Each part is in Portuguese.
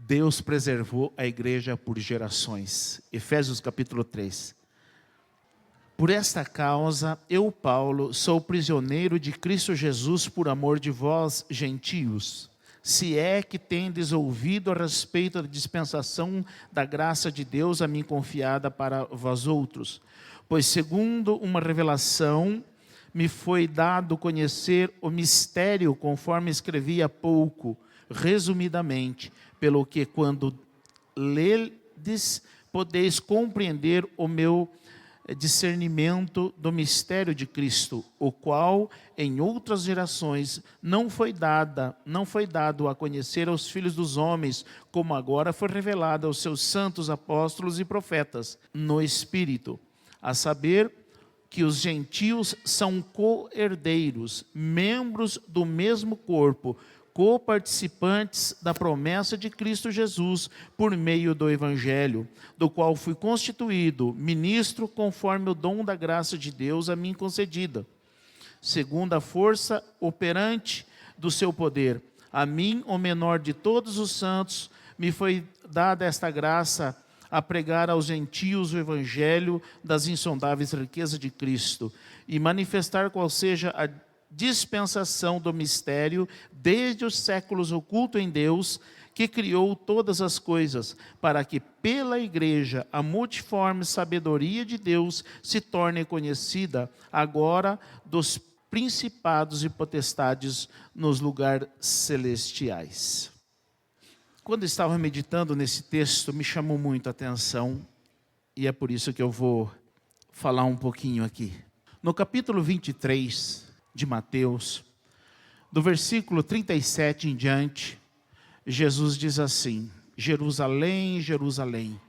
Deus preservou a igreja por gerações. Efésios capítulo 3. Por esta causa, eu, Paulo, sou prisioneiro de Cristo Jesus por amor de vós, gentios. Se é que tendes ouvido a respeito da dispensação da graça de Deus a mim confiada para vós outros. Pois segundo uma revelação, me foi dado conhecer o mistério, conforme escrevi há pouco, resumidamente, pelo que quando ledes, podeis compreender o meu discernimento do mistério de Cristo, o qual em outras gerações não foi dado a conhecer aos filhos dos homens, como agora foi revelado aos seus santos apóstolos e profetas, no Espírito, a saber que os gentios são co-herdeiros, membros do mesmo corpo, co-participantes da promessa de Cristo Jesus, por meio do Evangelho, do qual fui constituído ministro conforme o dom da graça de Deus a mim concedida, segundo a força operante do seu poder. A mim, o menor de todos os santos, me foi dada esta graça a pregar aos gentios o Evangelho das insondáveis riquezas de Cristo, e manifestar qual seja a dispensação do mistério desde os séculos oculto em Deus, que criou todas as coisas, para que pela igreja a multiforme sabedoria de Deus se torne conhecida agora dos principados e potestades nos lugares celestiais. Quando estava meditando nesse texto, me chamou muito a atenção, e é por isso que eu vou falar um pouquinho aqui. No capítulo 23 de Mateus, do versículo 37 em diante, Jesus diz assim: Jerusalém, Jerusalém,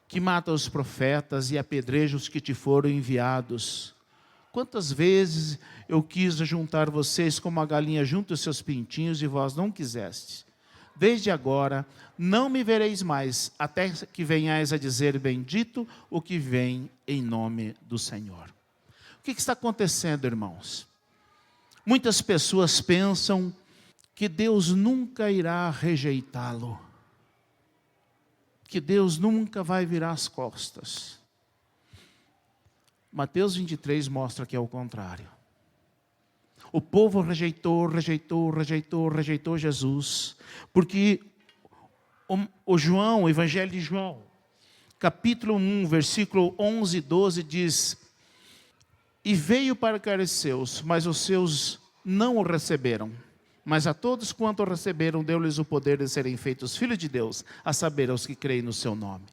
que mata os profetas e apedreja os que te foram enviados. Quantas vezes eu quis juntar vocês como a galinha junta os seus pintinhos e vós não quisestes. Desde agora não me vereis mais, até que venhais a dizer: bendito o que vem em nome do Senhor. O que está acontecendo, irmãos? Muitas pessoas pensam que Deus nunca irá rejeitá-lo, que Deus nunca vai virar as costas. Mateus 23 mostra que é o contrário. O povo rejeitou Jesus, porque o Evangelho de João, capítulo 1, versículo 11 e 12 diz: e veio para os seus, mas os seus não o receberam. Mas a todos quanto o receberam, deu-lhes o poder de serem feitos filhos de Deus, a saber, aos que creem no seu nome.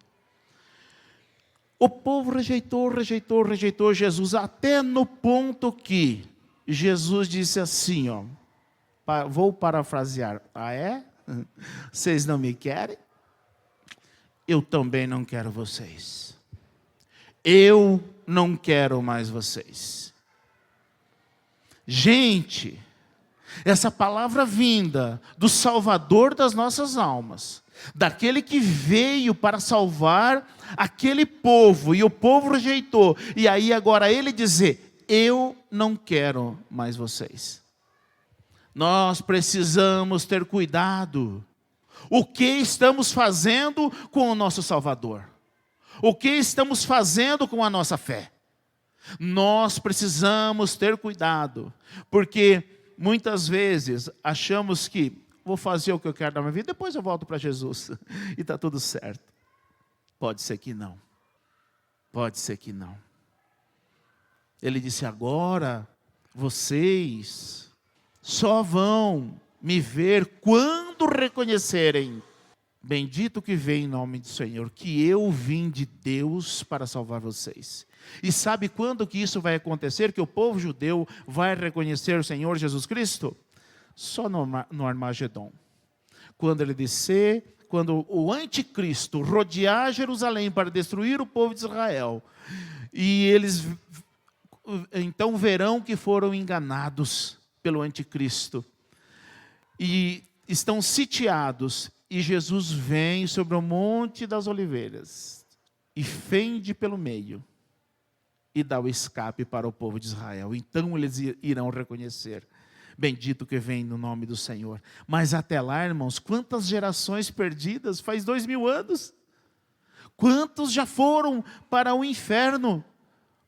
O povo rejeitou Jesus, até no ponto que Jesus disse assim, vou parafrasear: ah é? Vocês não me querem? Eu também não quero vocês. Eu não quero mais vocês. Gente, essa palavra vinda do Salvador das nossas almas, daquele que veio para salvar aquele povo, e o povo rejeitou, e aí agora ele dizer: eu não quero mais vocês. Nós precisamos ter cuidado. O que estamos fazendo com o nosso Salvador? O que estamos fazendo com a nossa fé? Nós precisamos ter cuidado, porque muitas vezes achamos que vou fazer o que eu quero da minha vida, depois eu volto para Jesus e está tudo certo. Pode ser que não. Pode ser que não. Ele disse: agora vocês só vão me ver quando reconhecerem: bendito que vem em nome do Senhor, que eu vim de Deus para salvar vocês. E sabe quando que isso vai acontecer? Que o povo judeu vai reconhecer o Senhor Jesus Cristo? Só no Armagedon. Quando ele descer, quando o anticristo rodear Jerusalém para destruir o povo de Israel, e eles então verão que foram enganados pelo anticristo, e estão sitiados, e Jesus vem sobre o Monte das Oliveiras, e fende pelo meio, e dá o escape para o povo de Israel. Então eles irão reconhecer: Bendito que vem no nome do Senhor. Mas até lá, irmãos, quantas gerações perdidas, faz 2000 anos. Quantos já foram para o inferno,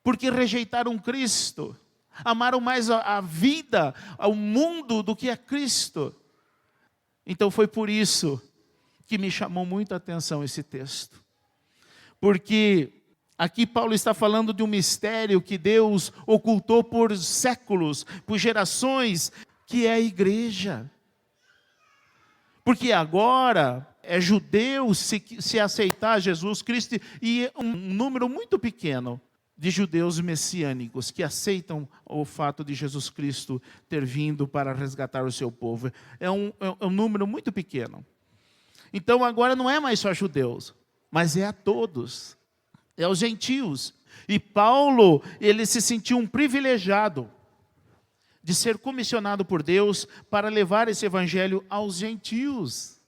porque rejeitaram Cristo. Amaram mais a vida, o mundo, do que a Cristo. Então foi por isso que me chamou muita atenção esse texto. Porque aqui Paulo está falando de um mistério que Deus ocultou por séculos, por gerações, que é a igreja. Porque agora é judeu se aceitar Jesus Cristo e um número muito pequeno de judeus messiânicos que aceitam o fato de Jesus Cristo ter vindo para resgatar o seu povo. É um número muito pequeno. Então agora não é mais só judeus, mas é a todos. É aos gentios. E Paulo, ele se sentiu um privilegiado de ser comissionado por Deus para levar esse evangelho aos gentios.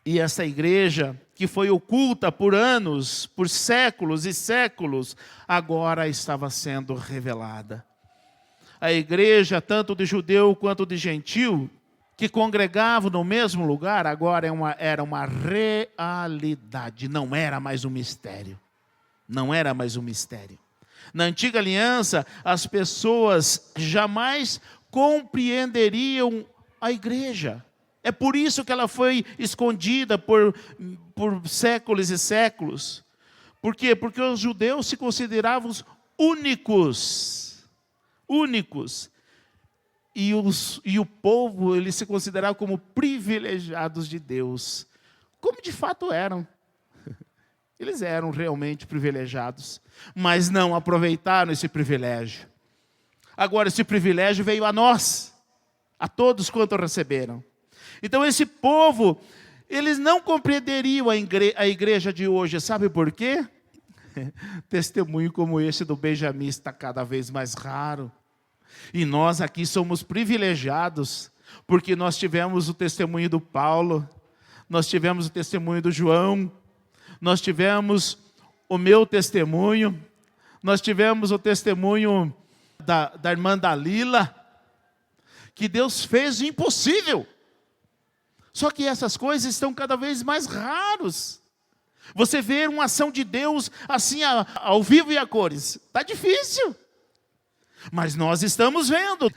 E essa igreja, que foi oculta por anos, por séculos e séculos, agora estava sendo revelada. A igreja, tanto de judeu quanto de gentil, que congregavam no mesmo lugar, agora era uma realidade, não era mais um mistério. Não era mais um mistério. Na antiga aliança, as pessoas jamais compreenderiam a igreja. É por isso que ela foi escondida por séculos e séculos. Por quê? Porque os judeus se consideravam únicos. Únicos. E o povo, eles se consideravam como privilegiados de Deus. Como de fato eram. Eles eram realmente privilegiados, mas não aproveitaram esse privilégio. Agora esse privilégio veio a nós, a todos quanto receberam. Então esse povo, eles não compreenderiam a igreja de hoje, sabe por quê? Testemunho como esse do Benjamim está cada vez mais raro. E nós aqui somos privilegiados, porque nós tivemos o testemunho do Paulo, nós tivemos o testemunho do João, nós tivemos o meu testemunho, nós tivemos o testemunho da irmã Dalila, que Deus fez o impossível. Só que essas coisas estão cada vez mais raros. Você vê uma ação de Deus assim ao vivo e a cores, está difícil. Mas nós estamos vendo.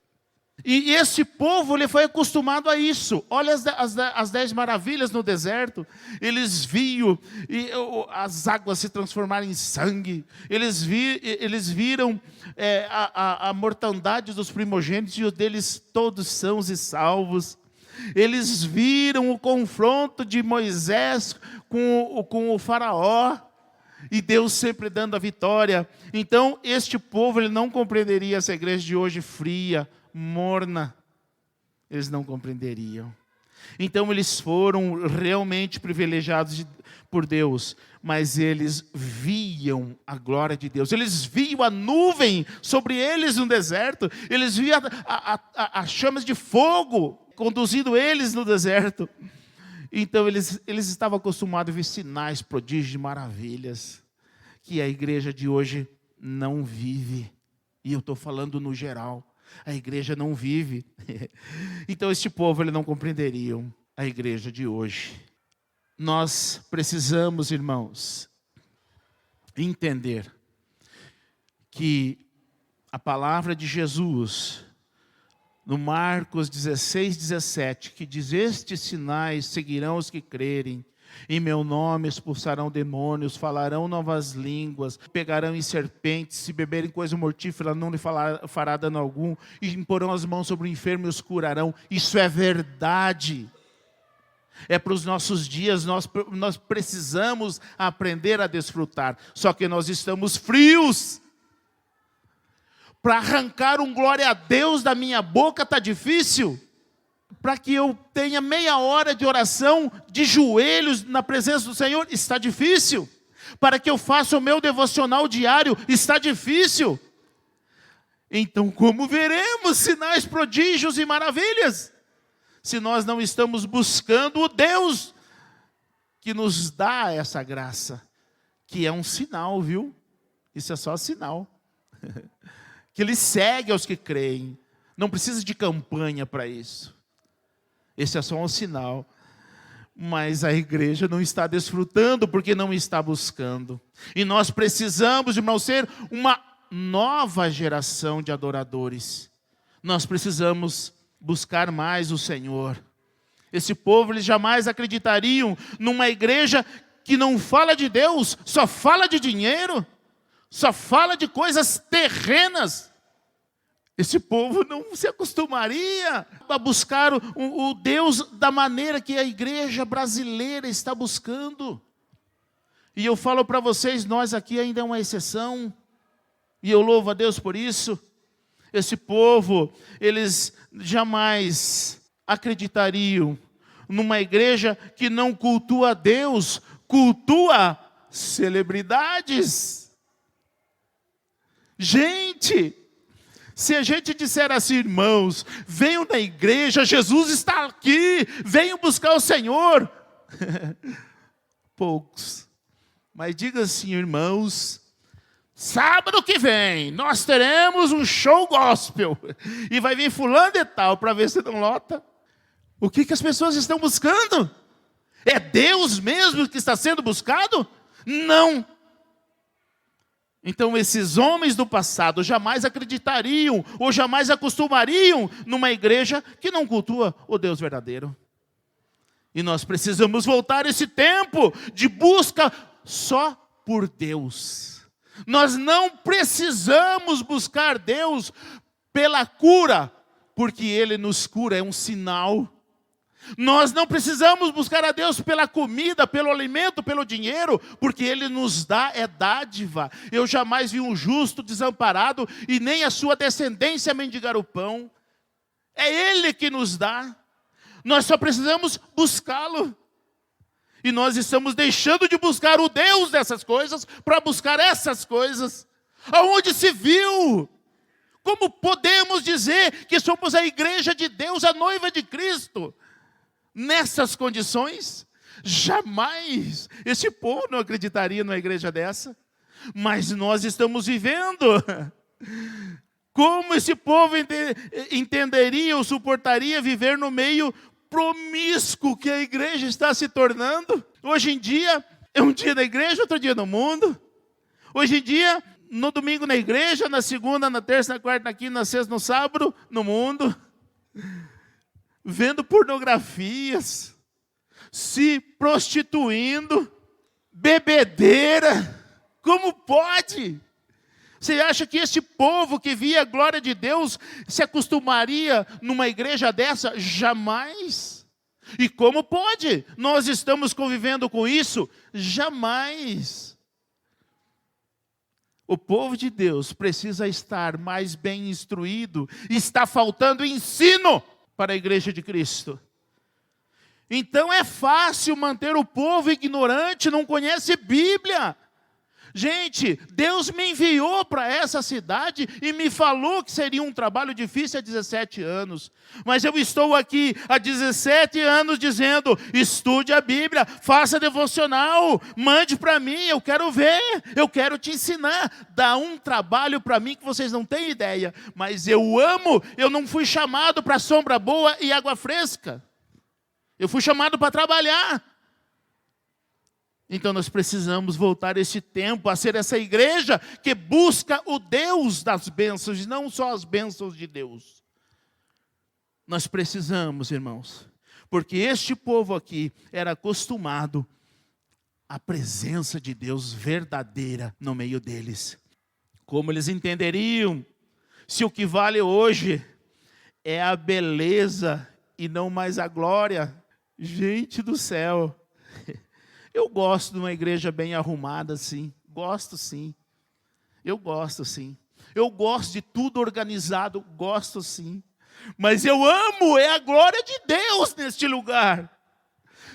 E esse povo, ele foi acostumado a isso. Olha as 10 maravilhas no deserto. Eles viam as águas se transformarem em sangue. Eles viram a mortandade dos primogênitos e os deles todos sãos e salvos. Eles viram o confronto de Moisés com o faraó. E Deus sempre dando a vitória. Então este povo, ele não compreenderia essa igreja de hoje fria, morna. Eles não compreenderiam. Então eles foram realmente privilegiados por Deus, mas eles viam a glória de Deus. Eles viam a nuvem sobre eles no deserto. Eles viam as chamas de fogo conduzindo eles no deserto. Então eles estavam acostumados a ver sinais, prodígios e maravilhas que a igreja de hoje não vive. E eu estou falando no geral. A igreja não vive. Então este povo, ele não compreenderiam a igreja de hoje. Nós precisamos, irmãos, entender que a palavra de Jesus, no Marcos 16:17, que diz: estes sinais seguirão os que crerem. Em meu nome expulsarão demônios, falarão novas línguas, pegarão em serpentes, se beberem coisa mortífera não lhe fará dano algum, e imporão as mãos sobre o enfermo e os curarão. Isso é verdade. É para os nossos dias, nós precisamos aprender a desfrutar. Só que nós estamos frios. Para arrancar um glória a Deus da minha boca está difícil. Para que eu tenha meia hora de oração de joelhos na presença do Senhor, está difícil. Para que eu faça o meu devocional diário, está difícil. Então como veremos sinais, prodígios e maravilhas, se nós não estamos buscando o Deus que nos dá essa graça? Que é um sinal, viu? Isso é só sinal. Que Ele segue aos que creem. Não precisa de campanha para isso. Esse é só um sinal. Mas a igreja não está desfrutando porque não está buscando. E nós precisamos, irmãos, ser uma nova geração de adoradores. Nós precisamos buscar mais o Senhor. Esse povo, eles jamais acreditariam numa igreja que não fala de Deus, só fala de dinheiro, só fala de coisas terrenas. Esse povo não se acostumaria a buscar o Deus da maneira que a igreja brasileira está buscando. E eu falo para vocês, nós aqui ainda é uma exceção, e eu louvo a Deus por isso. Esse povo, eles jamais acreditariam numa igreja que não cultua a Deus, cultua celebridades. Gente, se a gente disser assim, irmãos, venham na igreja, Jesus está aqui, venham buscar o Senhor. Poucos. Mas diga assim, irmãos, sábado que vem, nós teremos um show gospel. E vai vir fulano e tal, para ver se não lota. O que as pessoas estão buscando? É Deus mesmo que está sendo buscado? Não. Então esses homens do passado jamais acreditariam ou jamais acostumariam numa igreja que não cultua o Deus verdadeiro. E nós precisamos voltar esse tempo de busca só por Deus. Nós não precisamos buscar Deus pela cura, porque Ele nos cura, é um sinal. Nós não precisamos buscar a Deus pela comida, pelo alimento, pelo dinheiro, porque Ele nos dá, é dádiva. Eu jamais vi um justo desamparado e nem a sua descendência mendigar o pão. É Ele que nos dá. Nós só precisamos buscá-lo. E nós estamos deixando de buscar o Deus dessas coisas para buscar essas coisas. Aonde se viu? Como podemos dizer que somos a igreja de Deus, a noiva de Cristo? Nessas condições, jamais esse povo não acreditaria numa igreja dessa. Mas nós estamos vivendo. Como esse povo entenderia ou suportaria viver no meio promíscuo que a igreja está se tornando? Hoje em dia, é um dia na igreja, outro dia no mundo. Hoje em dia, no domingo na igreja, na segunda, na terça, na quarta, na quinta, na sexta, no sábado, no mundo. Vendo pornografias, se prostituindo, bebedeira. Como pode? Você acha que esse povo que via a glória de Deus se acostumaria numa igreja dessa? Jamais. E como pode? Nós estamos convivendo com isso? Jamais. O povo de Deus precisa estar mais bem instruído. Está faltando ensino para a igreja de Cristo. Então é fácil manter o povo ignorante, não conhece Bíblia. Gente, Deus me enviou para essa cidade e me falou que seria um trabalho difícil há 17 anos. Mas eu estou aqui há 17 anos dizendo, estude a Bíblia, faça devocional, mande para mim, eu quero ver, eu quero te ensinar. Dá um trabalho para mim que vocês não têm ideia. Mas eu amo, eu não fui chamado para sombra boa e água fresca. Eu fui chamado para trabalhar. Então nós precisamos voltar esse tempo a ser essa igreja que busca o Deus das bênçãos, e não só as bênçãos de Deus. Nós precisamos, irmãos, porque este povo aqui era acostumado à presença de Deus verdadeira no meio deles. Como eles entenderiam se o que vale hoje é a beleza e não mais a glória? Gente do céu! Eu gosto de uma igreja bem arrumada, sim. Gosto, sim. Eu gosto, sim. Eu gosto de tudo organizado, gosto, sim. Mas eu amo, é a glória de Deus neste lugar.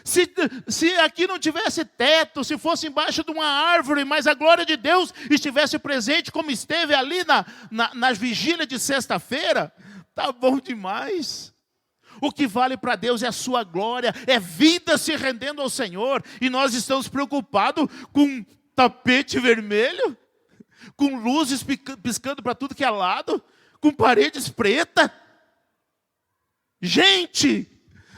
Se aqui não tivesse teto, se fosse embaixo de uma árvore, mas a glória de Deus estivesse presente, como esteve ali na vigília de sexta-feira, tá bom demais. O que vale para Deus é a sua glória, é vida se rendendo ao Senhor. E nós estamos preocupados com tapete vermelho, com luzes piscando para tudo que é lado, com paredes pretas. Gente,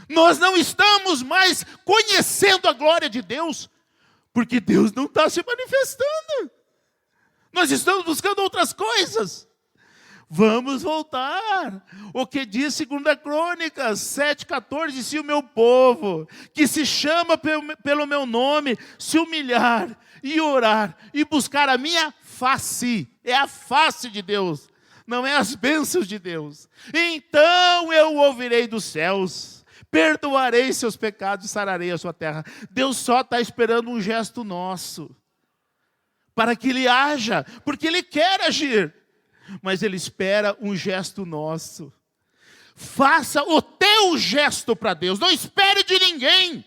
nós não estamos mais conhecendo a glória de Deus, porque Deus não está se manifestando. Nós estamos buscando outras coisas. Vamos voltar. O que diz 2 Crônicas 7,14, se o meu povo, que se chama pelo meu nome, se humilhar e orar e buscar a minha face, é a face de Deus, não é as bênçãos de Deus, então eu ouvirei dos céus, perdoarei seus pecados e sararei a sua terra. Deus só está esperando um gesto nosso, para que Ele haja, porque Ele quer agir, mas Ele espera um gesto nosso. Faça o teu gesto para Deus, não espere de ninguém.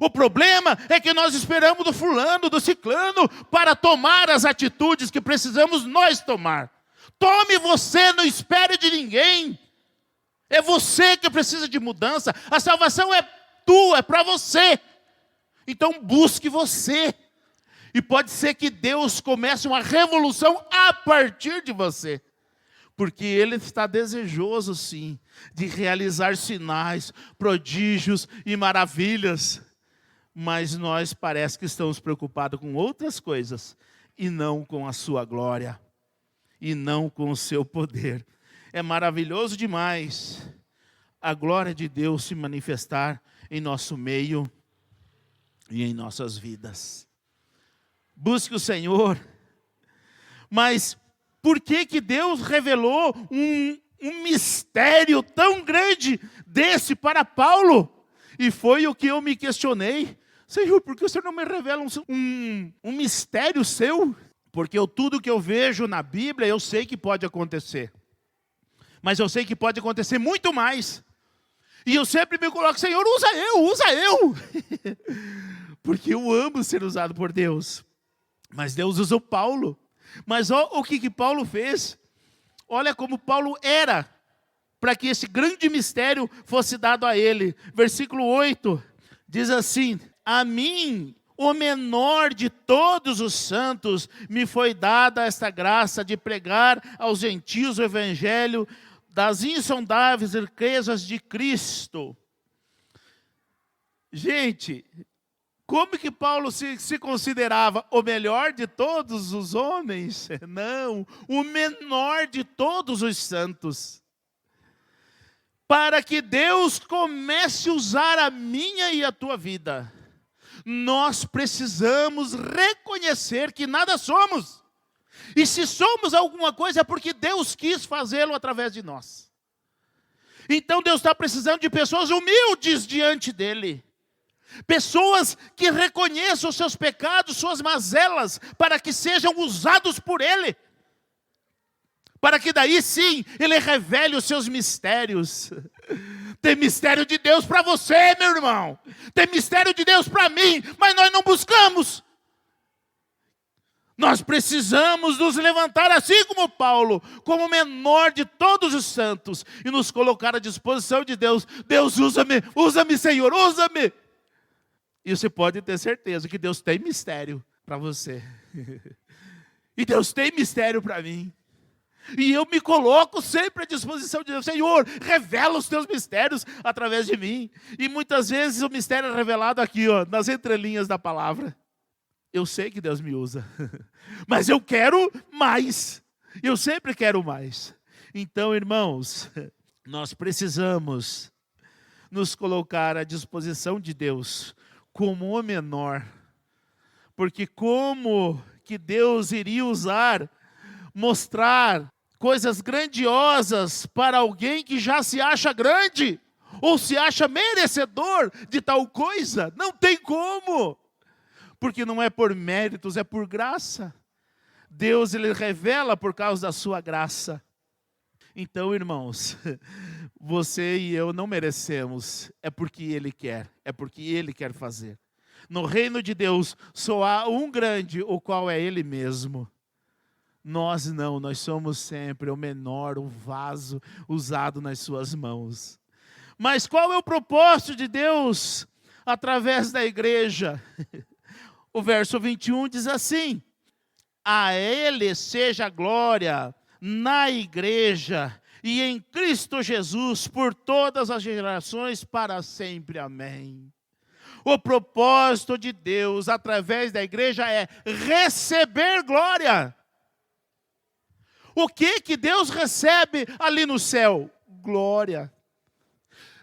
O problema é que nós esperamos do fulano, do ciclano, para tomar as atitudes que precisamos nós tomar. Tome você, não espere de ninguém. É você que precisa de mudança. A salvação é tua, é para você. Então busque você. E pode ser que Deus comece uma revolução a partir de você. Porque Ele está desejoso, sim, de realizar sinais, prodígios e maravilhas. Mas nós parece que estamos preocupados com outras coisas, e não com a sua glória, e não com o seu poder. É maravilhoso demais a glória de Deus se manifestar em nosso meio e em nossas vidas. Busque o Senhor. Mas por que que Deus revelou um mistério tão grande desse para Paulo? E foi o que eu me questionei. Senhor, por que o Senhor não me revela um mistério seu? Porque tudo que eu vejo na Bíblia, eu sei que pode acontecer. Mas eu sei que pode acontecer muito mais. E eu sempre me coloco, Senhor, usa eu. Porque eu amo ser usado por Deus. Mas Deus usou Paulo. Mas olha o que Paulo fez. Olha como Paulo era, para que esse grande mistério fosse dado a ele. Versículo 8, diz assim: a mim, o menor de todos os santos, me foi dada esta graça de pregar aos gentios o evangelho das insondáveis riquezas de Cristo. Gente, como que Paulo se considerava o melhor de todos os homens? Não, o menor de todos os santos. Para que Deus comece a usar a minha e a tua vida, nós precisamos reconhecer que nada somos. E se somos alguma coisa é porque Deus quis fazê-lo através de nós. Então Deus está precisando de pessoas humildes diante dEle. Pessoas que reconheçam os seus pecados, suas mazelas, para que sejam usados por Ele. Para que daí sim, Ele revele os seus mistérios. Tem mistério de Deus para você, meu irmão. Tem mistério de Deus para mim, mas nós não buscamos. Nós precisamos nos levantar assim como Paulo, como o menor de todos os santos, e nos colocar à disposição de Deus. Deus, usa-me, Senhor, usa-me. E você pode ter certeza que Deus tem mistério para você. E Deus tem mistério para mim. E eu me coloco sempre à disposição de Deus. Senhor, revela os teus mistérios através de mim. E muitas vezes o mistério é revelado aqui, ó, nas entrelinhas da palavra. Eu sei que Deus me usa, mas eu quero mais. Eu sempre quero mais. Então, irmãos, nós precisamos nos colocar à disposição de Deus como o menor. Porque como que Deus iria mostrar coisas grandiosas para alguém que já se acha grande, ou se acha merecedor de tal coisa? Não tem como. Porque não é por méritos, é por graça. Deus, Ele revela por causa da sua graça. Então, irmãos, você e eu não merecemos, é porque Ele quer, é porque Ele quer fazer. No reino de Deus, só há um grande, o qual é Ele mesmo. Nós não, nós somos sempre o menor, o vaso usado nas suas mãos. Mas qual é o propósito de Deus através da igreja? O verso 21 diz assim: a Ele seja a glória na igreja e em Cristo Jesus por todas as gerações para sempre. Amém. O propósito de Deus através da igreja é receber glória. O que Deus recebe ali no céu? Glória.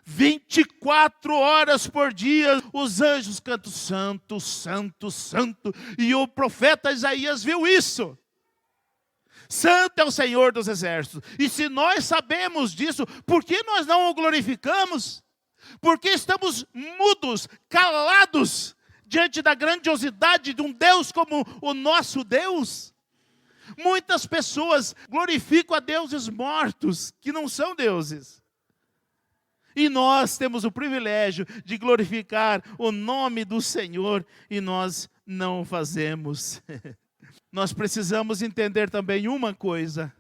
24 horas por dia, os anjos cantam santo, santo, santo. E o profeta Isaías viu isso. Santo é o Senhor dos exércitos. E se nós sabemos disso, por que nós não o glorificamos? Porque estamos mudos, calados, diante da grandiosidade de um Deus como o nosso Deus. Muitas pessoas glorificam a deuses mortos, que não são deuses. E nós temos o privilégio de glorificar o nome do Senhor, e nós não o fazemos. Nós precisamos entender também uma coisa: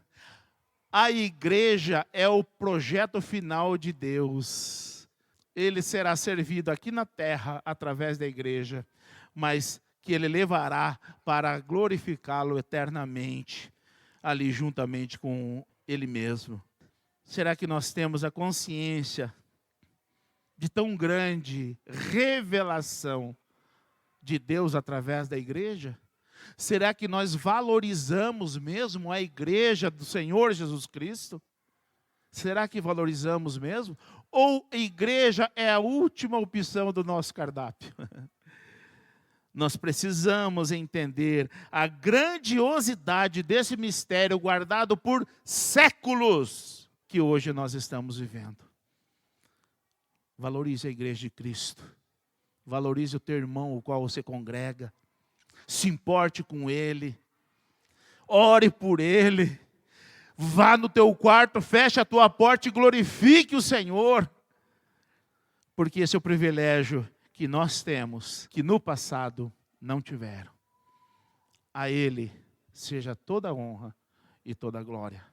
a igreja é o projeto final de Deus. Ele será servido aqui na terra através da igreja, mas que Ele levará para glorificá-lo eternamente, ali juntamente com Ele mesmo. Será que nós temos a consciência de tão grande revelação de Deus através da igreja? Será que nós valorizamos mesmo a igreja do Senhor Jesus Cristo? Será que valorizamos mesmo? Ou a igreja é a última opção do nosso cardápio? Nós precisamos entender a grandiosidade desse mistério guardado por séculos que hoje nós estamos vivendo. Valorize a igreja de Cristo. Valorize o teu irmão, o qual você congrega. Se importe com ele. Ore por ele. Vá no teu quarto, feche a tua porta e glorifique o Senhor. Porque esse é o privilégio que nós temos, que no passado não tiveram. A Ele seja toda a honra e toda a glória.